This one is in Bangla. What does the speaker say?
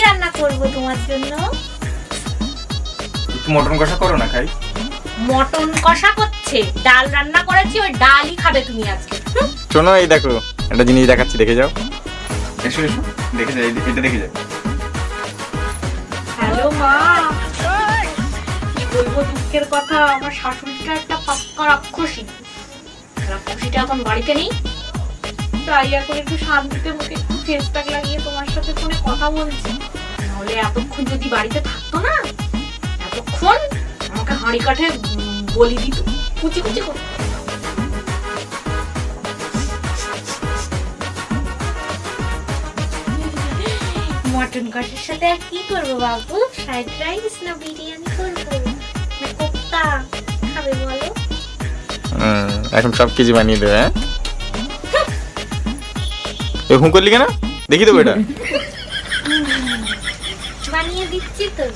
রান্না করব তোমার জন্য? একটু মটন কষা করো না খাই। মটন কষা করছে, ডাল রান্না করেছি, ওই ডালই খাবে তুমি আজকে। শোনো, এই দেখো একটা জিনিস দেখাচ্ছি, দেখে যাও। এসো এসো, দেখে যাও, এটা দেখে যাও। হ্যালো মা, কি বলবো দুঃখের কথা, আমার শাশুড়িটা একটা পাক্কা রাক্ষসী। রাক্ষসীটা এখন বাড়িতে নেই, তাই এখন একটু শান্তিতে মুখে একটু ফেস প্যাক লাগিয়ে তোমার সাথে ফোনে কথা বলছি। নাহলে এতক্ষণ যদি বাড়িতে থাকতো না, এতক্ষণ আমাকে হাঁড়ি কাঠে বলি দিত, কুচি কুচি করে। মটন কষার সাথে আর কি করবো বাবু? ফ্রাইড রাইস না বিরিয়ানি করবো না কোপ্তা খাবে বলো? এখন সব কিছু বানিয়ে দেবে। হ্যাঁ, হুঁ করলি কেন? দেখি দেবো এটা। বানিয়ে দিচ্ছি তো।